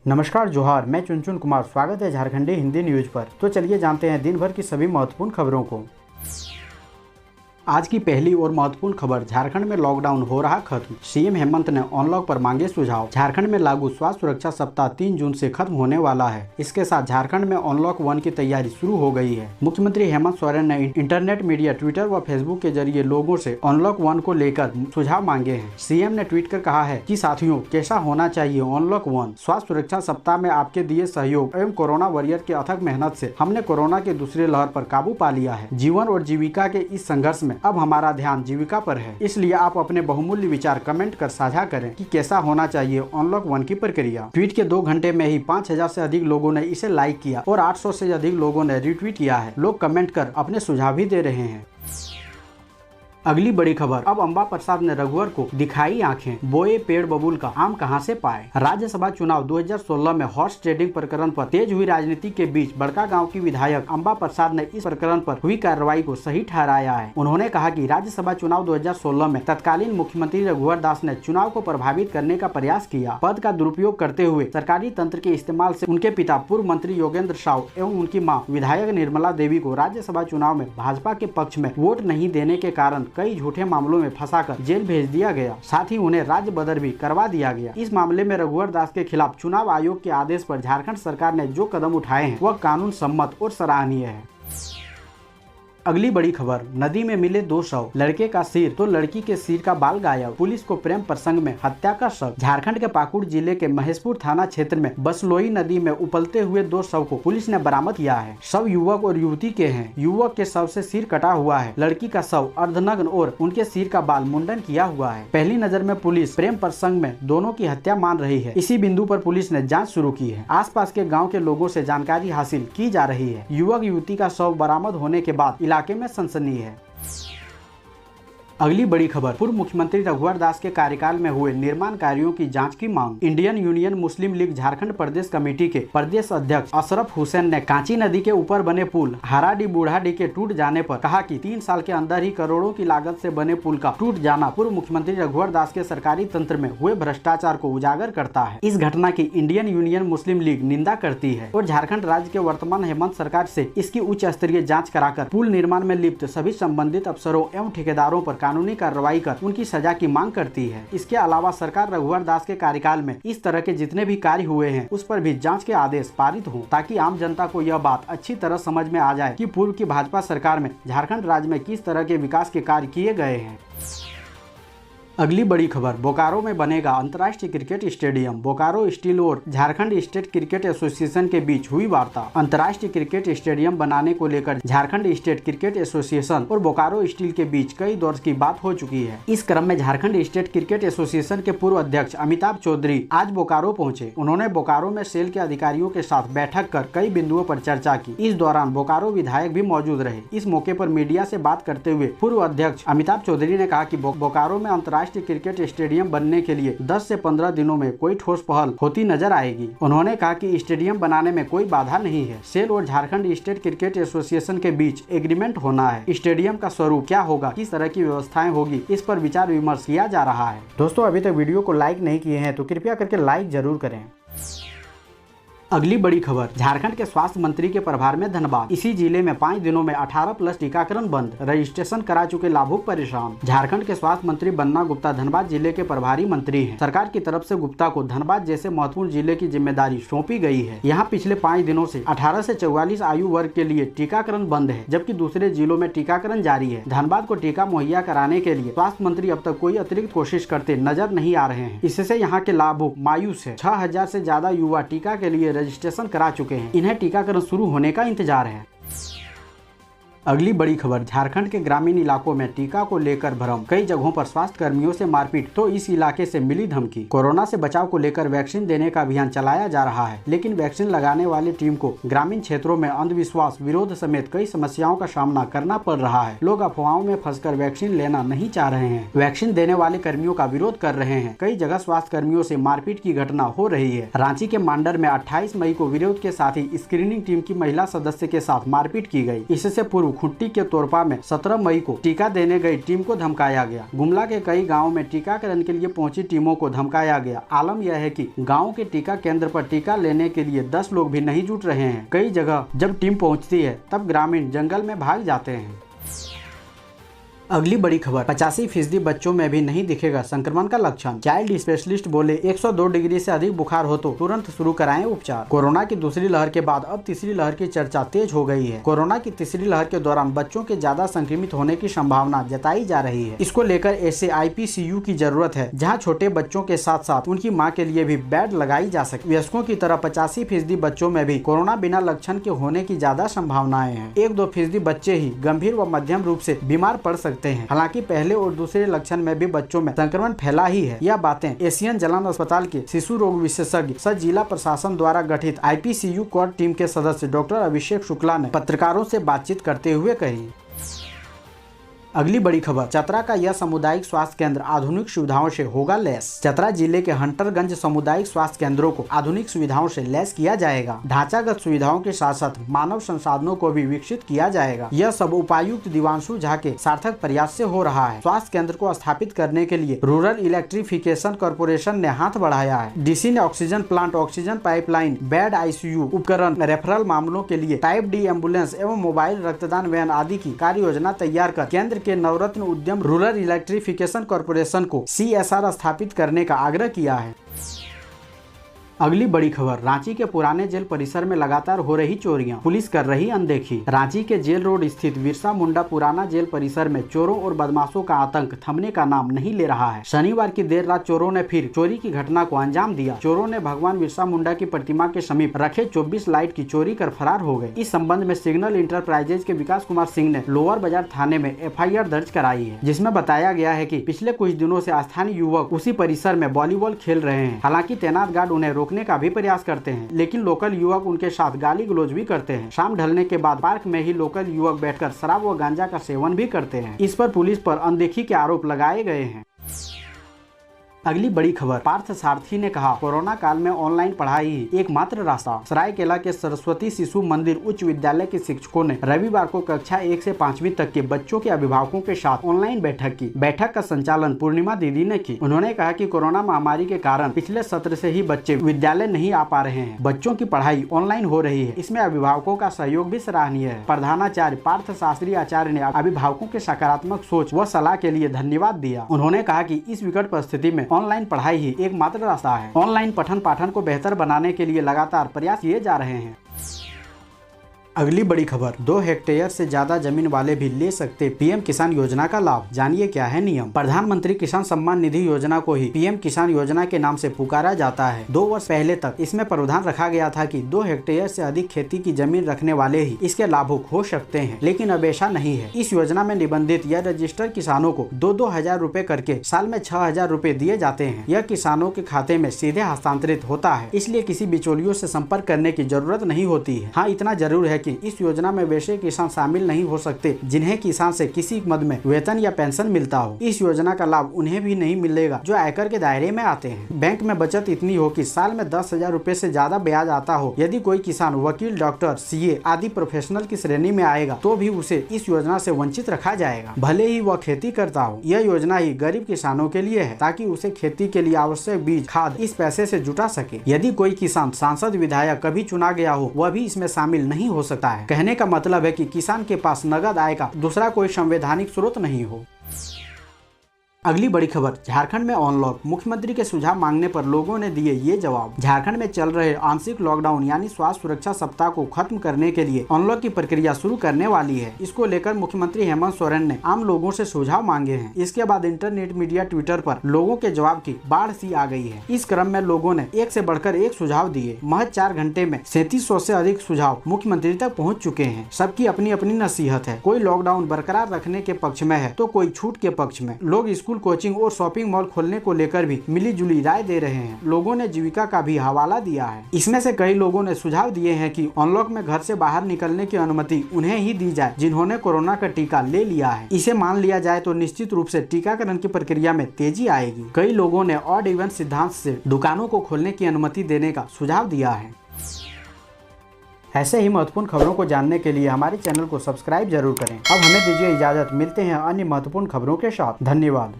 नमस्कार जोहार, मैं चुनचुन कुमार। स्वागत है झारखंडी हिंदी न्यूज पर। तो चलिए जानते हैं दिन भर की सभी महत्वपूर्ण खबरों को। आज की पहली और महत्वपूर्ण खबर, झारखंड में लॉकडाउन हो रहा खत्म। सीएम हेमंत ने अनलॉक पर मांगे सुझाव। झारखंड में लागू स्वास्थ्य सुरक्षा सप्ताह 3 जून से खत्म होने वाला है। इसके साथ झारखंड में अनलॉक 1 की तैयारी शुरू हो गई है। मुख्यमंत्री हेमंत सोरेन ने इंटरनेट मीडिया, ट्विटर व फेसबुक के जरिए लोगों से अनलॉक 1 को लेकर सुझाव मांगे हैं। सीएम ने ट्वीट कर कहा है कि साथियों, कैसा होना चाहिए अनलॉक 1। स्वास्थ्य सुरक्षा सप्ताह में आपके दिए सहयोग एवं कोरोना वॉरियर के अथक मेहनत से हमने कोरोना के दूसरे लहर पर काबू पा लिया है। जीवन और जीविका के इस संघर्ष में अब हमारा ध्यान जीविका पर है। इसलिए आप अपने बहुमूल्य विचार कमेंट कर साझा करें कि कैसा होना चाहिए अनलॉक 1 की प्रक्रिया। ट्वीट के 2 घंटे में ही 5000 से अधिक लोगों ने इसे लाइक किया और 800 से अधिक लोगों ने रिट्वीट किया है। लोग कमेंट कर अपने सुझाव भी दे रहे हैं। अगली बड़ी खबर, अब अंबा प्रसाद ने रघुवर को दिखाई आंखें, बोए पेड़ बबूल का आम कहां से पाए। राज्यसभा चुनाव 2016 में हॉर्स ट्रेडिंग प्रकरण पर तेज हुई राजनीति के बीच बड़का गांव की विधायक अंबा प्रसाद ने इस प्रकरण पर हुई कार्रवाई को सही ठहराया है। उन्होंने कहा कि राज्यसभा चुनाव 2016 में तत्कालीन मुख्यमंत्री रघुवर दास ने चुनाव को प्रभावित करने का प्रयास किया। पद का दुरुपयोग करते हुए सरकारी तंत्र के इस्तेमाल से उनके पिता पूर्व मंत्री योगेंद्र साव एवं उनकी मां विधायक निर्मला देवी को राज्यसभा चुनाव में भाजपा के पक्ष में वोट नहीं देने के कारण कई झूठे मामलों में फंसाकर जेल भेज दिया गया। साथ ही उन्हें राज्य बदर भी करवा दिया गया। इस मामले में रघुवर दास के खिलाफ चुनाव आयोग के आदेश पर झारखंड सरकार ने जो कदम उठाए हैं वह कानून सम्मत और सराहनीय है। अगली बड़ी खबर, नदी में मिले 2 शव, लड़के का सिर तो लड़की के सिर का बाल गायब। पुलिस को प्रेम प्रसंग में हत्या का शक। झारखंड के पाकुड़ जिले के महेशपुर थाना क्षेत्र में बसलोई नदी में उबलते हुए 2 शव को पुलिस ने बरामद किया है। शव युवक और युवती के हैं। युवक के शव से सिर कटा हुआ है। लड़की का शव अर्धनग्न और उनके सिर का बाल मुंडन किया हुआ है। पहली नजर में पुलिस प्रेम प्रसंग में दोनों की हत्या मान रही है। इसी बिंदु पर पुलिस ने जाँच शुरू की है। आसपास के गाँव के लोगों से जानकारी हासिल की जा रही है। युवक युवती का शव बरामद होने के बाद इलाके में सनसनी है। अगली बड़ी खबर, पूर्व मुख्यमंत्री रघुवर दास के कार्यकाल में हुए निर्माण कार्यों की जांच की मांग। इंडियन यूनियन मुस्लिम लीग झारखंड प्रदेश कमेटी के प्रदेश अध्यक्ष अशरफ हुसैन ने कांची नदी के ऊपर बने पुल हराडी बूढ़ाडी के टूट जाने पर कहा कि 3 साल के अंदर ही करोड़ों की लागत से बने पुल का टूट जाना पूर्व मुख्यमंत्री रघुवर दास के सरकारी तंत्र में हुए भ्रष्टाचार को उजागर करता है। इस घटना की इंडियन यूनियन मुस्लिम लीग निंदा करती है और झारखंड राज्य के वर्तमान हेमंत सरकार से इसकी उच्च स्तरीय जाँच कराकर पुल निर्माण में लिप्त सभी संबंधित अफसरों एवं ठेकेदारों पर कानूनी कार्रवाई कर उनकी सजा की मांग करती है। इसके अलावा सरकार रघुवर दास के कार्यकाल में इस तरह के जितने भी कार्य हुए हैं उस पर भी जांच के आदेश पारित हो, ताकि आम जनता को यह बात अच्छी तरह समझ में आ जाए कि पूर्व की भाजपा सरकार में झारखंड राज्य में किस तरह के विकास के कार्य किए गए हैं। अगली बड़ी खबर, बोकारो में बनेगा अंतर्राष्ट्रीय क्रिकेट स्टेडियम। बोकारो स्टील और झारखंड स्टेट क्रिकेट एसोसिएशन के बीच हुई वार्ता। अंतर्राष्ट्रीय क्रिकेट स्टेडियम बनाने को लेकर झारखंड स्टेट क्रिकेट एसोसिएशन और बोकारो स्टील के बीच कई दौर की बात हो चुकी है। इस क्रम में झारखंड स्टेट क्रिकेट एसोसिएशन के पूर्व अध्यक्ष अमिताभ चौधरी आज बोकारो पहुंचे। उन्होंने बोकारो में सेल के अधिकारियों के साथ बैठक कर कई बिंदुओं पर चर्चा की। इस दौरान बोकारो विधायक भी मौजूद रहे। इस मौके पर मीडिया से बात करते हुए पूर्व अध्यक्ष अमिताभ चौधरी ने कहा कि बोकारो में अंतर्राष्ट्रीय क्रिकेट स्टेडियम बनने के लिए 10 से 15 दिनों में कोई ठोस पहल होती नजर आएगी। उन्होंने कहा कि स्टेडियम बनाने में कोई बाधा नहीं है। सेल और झारखंड स्टेट क्रिकेट एसोसिएशन के बीच एग्रीमेंट होना है। स्टेडियम का स्वरूप क्या होगा, किस तरह की व्यवस्थाएं होगी, इस पर विचार विमर्श किया जा रहा है। दोस्तों, अभी तक वीडियो को लाइक नहीं किए हैं तो कृपया करके लाइक जरूर करें। अगली बड़ी खबर, झारखंड के स्वास्थ्य मंत्री के प्रभार में धनबाद। इसी जिले में 5 दिनों में 18+ टीकाकरण बंद। रजिस्ट्रेशन करा चुके लाभुक परेशान। झारखंड के स्वास्थ्य मंत्री बन्ना गुप्ता धनबाद जिले के प्रभारी मंत्री हैं। सरकार की तरफ से गुप्ता को धनबाद जैसे महत्वपूर्ण जिले की जिम्मेदारी सौंपी गई है। यहाँ पिछले 5 दिनों से 18 से 44 आयु वर्ग के लिए टीकाकरण बंद है, जबकि दूसरे जिलों में टीकाकरण जारी है। धनबाद को टीका मुहैया कराने के लिए स्वास्थ्य मंत्री अब तक कोई अतिरिक्त कोशिश करते नजर नहीं आ रहे हैं। इससे यहाँ के लाभुक मायूस है। 6000 से ज्यादा युवा टीका के लिए रजिस्ट्रेशन करा चुके हैं। इन्हें टीकाकरण शुरू होने का इंतजार है। अगली बड़ी खबर, झारखंड के ग्रामीण इलाकों में टीका को लेकर भ्रम। कई जगहों पर स्वास्थ्य कर्मियों से मारपीट तो इस इलाके से मिली धमकी। कोरोना से बचाव को लेकर वैक्सीन देने का अभियान चलाया जा रहा है, लेकिन वैक्सीन लगाने वाली टीम को ग्रामीण क्षेत्रों में अंधविश्वास, विरोध समेत कई समस्याओं का सामना करना पड़ रहा है। लोग अफवाहों में फंसकर वैक्सीन लेना नहीं चाह रहे हैं। वैक्सीन देने वाले कर्मियों का विरोध कर रहे हैं। कई जगह स्वास्थ्य कर्मियों से मारपीट की घटना हो रही है। रांची के मांडर में 28 मई को विरोध के साथ ही स्क्रीनिंग टीम की महिला सदस्य के साथ मारपीट की गई। इससे पूर्व खुट्टी के तोरपा में 17 मई को टीका देने गई टीम को धमकाया गया। गुमला के कई गाँव में टीकाकरण के लिए पहुंची टीमों को धमकाया गया। आलम यह है कि गाँव के टीका केंद्र पर टीका लेने के लिए 10 लोग भी नहीं जुट रहे हैं। कई जगह जब टीम पहुंचती है तब ग्रामीण जंगल में भाग जाते हैं। अगली बड़ी खबर, 85% बच्चों में भी नहीं दिखेगा संक्रमण का लक्षण। चाइल्ड स्पेशलिस्ट बोले 102 डिग्री से अधिक बुखार हो तो तुरंत शुरू कराएं उपचार। कोरोना की दूसरी लहर के बाद अब तीसरी लहर की चर्चा तेज हो गई है। कोरोना की तीसरी लहर के दौरान बच्चों के ज्यादा संक्रमित होने की संभावना जताई जा रही है। इसको लेकर ऐसे IPCU की जरूरत है जहाँ छोटे बच्चों के साथ साथ उनकी माँ के लिए भी बेड लगाई जा सके। वयस्कों की तरह 85% बच्चों में भी कोरोना बिना लक्षण के होने की ज्यादा संभावनाएं हैं। 1-2% बच्चे ही गंभीर व मध्यम रूप से बीमार पड़ सकते हैं। हालांकि पहले और दूसरे लक्षण में भी बच्चों में संक्रमण फैला ही है। यह बातें एशियन जलान अस्पताल के शिशु रोग विशेषज्ञ सह जिला प्रशासन द्वारा गठित IPCU कोर टीम के सदस्य डॉक्टर अभिषेक शुक्ला ने पत्रकारों से बातचीत करते हुए कही। अगली बड़ी खबर, चतरा का यह सामुदायिक स्वास्थ्य केंद्र आधुनिक सुविधाओं से होगा लैस। चतरा जिले के हंटरगंज सामुदायिक स्वास्थ्य केंद्रों को आधुनिक सुविधाओं से लैस किया जाएगा। ढांचागत सुविधाओं के साथ साथ मानव संसाधनों को भी विकसित किया जाएगा। यह सब उपायुक्त दिवांशु झा के सार्थक प्रयास से हो रहा है। स्वास्थ्य केंद्र को स्थापित करने के लिए रूरल इलेक्ट्रिफिकेशन कॉर्पोरेशन ने हाथ बढ़ाया है। DC ने oxygen plant, oxygen pipeline, bed, ICU उपकरण, रेफरल मामलों के लिए टाइप D एम्बुलेंस एवं मोबाइल रक्तदान वैन आदि की कार्य योजना तैयार कर केंद्र के नवरत्न उद्यम रूरल इलेक्ट्रिफिकेशन कॉर्पोरेशन को CSR स्थापित करने का आग्रह किया है। अगली बड़ी खबर, रांची के पुराने जेल परिसर में लगातार हो रही चोरियां, पुलिस कर रही अनदेखी। रांची के जेल रोड स्थित बिरसा मुंडा पुराना जेल परिसर में चोरों और बदमाशों का आतंक थमने का नाम नहीं ले रहा है। शनिवार की देर रात चोरों ने फिर चोरी की घटना को अंजाम दिया। चोरों ने भगवान बिरसा मुंडा की प्रतिमा के समीप रखे 24 लाइट की चोरी कर फरार हो गए। इस संबंध में सिग्नल इंटरप्राइजेज के विकास कुमार सिंह ने लोअर बाजार थाने में FIR दर्ज कराई है, जिसमें बताया गया है कि पिछले कुछ दिनों से स्थानीय युवक उसी परिसर में वॉलीबॉल खेल रहे हैं। हालांकि तैनात गार्ड उन्हें रोकने का भी प्रयास करते हैं, लेकिन लोकल युवक उनके साथ गाली गलौज भी करते हैं। शाम ढलने के बाद पार्क में ही लोकल युवक बैठकर शराब व गांजा का सेवन भी करते हैं। इस पर पुलिस पर अनदेखी के आरोप लगाए गए हैं। अगली बड़ी खबर, पार्थ सारथी ने कहा कोरोना काल में ऑनलाइन पढ़ाई ही एकमात्र रास्ता। सरायकेला के सरस्वती शिशु मंदिर उच्च विद्यालय के शिक्षकों ने रविवार को कक्षा 1 से 5वीं तक के बच्चों के अभिभावकों के साथ ऑनलाइन बैठक की। बैठक का संचालन पूर्णिमा दीदी ने की। उन्होंने कहा कि कोरोना महामारी के कारण पिछले सत्र से ही बच्चे विद्यालय नहीं आ पा रहे हैं। बच्चों की पढ़ाई ऑनलाइन हो रही है, इसमें अभिभावकों का सहयोग भी सराहनीय है। प्रधानाचार्य पार्थ शास्त्री आचार्य ने अभिभावकों के सकारात्मक सोच व सलाह के लिए धन्यवाद दिया। उन्होंने कहा कि इस विकट परिस्थिति में ऑनलाइन पढ़ाई ही एकमात्र रास्ता है। ऑनलाइन पठन पाठन को बेहतर बनाने के लिए लगातार प्रयास किए जा रहे हैं। अगली बड़ी खबर, 2 हेक्टेयर से ज्यादा जमीन वाले भी ले सकते PM किसान योजना का लाभ। जानिए क्या है नियम। प्रधानमंत्री किसान सम्मान निधि योजना को ही PM किसान योजना के नाम से पुकारा जाता है। 2 वर्ष पहले तक इसमें प्रावधान रखा गया था कि 2 हेक्टेयर से अधिक खेती की जमीन रखने वाले ही इसके लाभुक हो सकते हैं, लेकिन अब ऐसा नहीं है। इस योजना में निबंधित या रजिस्टर्ड किसानों को 2-2 हजार रूपए करके साल में 6 हजार रूपए दिए जाते हैं। यह किसानों के खाते में सीधे हस्तांतरित होता है, इसलिए किसी बिचौलियों से संपर्क करने की जरूरत नहीं होती है। हाँ, इतना जरूर है कि इस योजना में वैसे किसान शामिल नहीं हो सकते जिन्हें किसान से किसी मद में वेतन या पेंशन मिलता हो। इस योजना का लाभ उन्हें भी नहीं मिलेगा जो आयकर के दायरे में आते हैं। बैंक में बचत इतनी हो कि साल में 10 हजार रूपए से ज्यादा ब्याज आता हो। यदि कोई किसान वकील, डॉक्टर, CA आदि प्रोफेशनल की श्रेणी में आएगा तो भी उसे इस योजना से वंचित रखा जाएगा, भले ही वह खेती करता हो। यह योजना ही गरीब किसानों के लिए है ताकि उसे खेती के लिए आवश्यक बीज, खाद इस पैसे से जुटा सके। यदि कोई किसान सांसद, विधायक कभी चुना गया हो, वह भी इसमें शामिल नहीं हो सकता है। कहने का मतलब है कि किसान के पास नगद आय का दूसरा कोई संवैधानिक स्रोत नहीं हो। अगली बड़ी खबर, झारखंड में अनलॉक, मुख्यमंत्री के सुझाव मांगने पर लोगों ने दिए ये जवाब। झारखंड में चल रहे आंशिक लॉकडाउन यानी स्वास्थ्य सुरक्षा सप्ताह को खत्म करने के लिए अनलॉक की प्रक्रिया शुरू करने वाली है। इसको लेकर मुख्यमंत्री हेमंत सोरेन ने आम लोगों से सुझाव मांगे हैं। इसके बाद इंटरनेट, मीडिया, ट्विटर पर लोगों के जवाब की बाढ़ सी आ गई है। इस क्रम में लोगों ने एक से बढ़कर एक सुझाव दिए। महज 4 घंटे में 3700 से अधिक सुझाव मुख्यमंत्री तक पहुँच चुके हैं। सबकी अपनी अपनी नसीहत है। कोई लॉकडाउन बरकरार रखने के पक्ष में है तो कोई छूट के पक्ष में। लोग स्कूल, कोचिंग और शॉपिंग मॉल खोलने को लेकर भी मिली जुली राय दे रहे हैं। लोगों ने जीविका का भी हवाला दिया है। इसमें से कई लोगों ने सुझाव दिए हैं कि अनलॉक में घर से बाहर निकलने की अनुमति उन्हें ही दी जाए जिन्होंने कोरोना का टीका ले लिया है। इसे मान लिया जाए तो निश्चित रूप से टीकाकरण की प्रक्रिया में तेजी आएगी। कई लोगों ने ऑड इवन सिद्धांत से दुकानों को खोलने की अनुमति देने का सुझाव दिया है। ऐसे ही महत्वपूर्ण खबरों को जानने के लिए हमारे चैनल को सब्सक्राइब जरूर करें। अब हमें दीजिए इजाजत, मिलते हैं अन्य महत्वपूर्ण खबरों के साथ। धन्यवाद।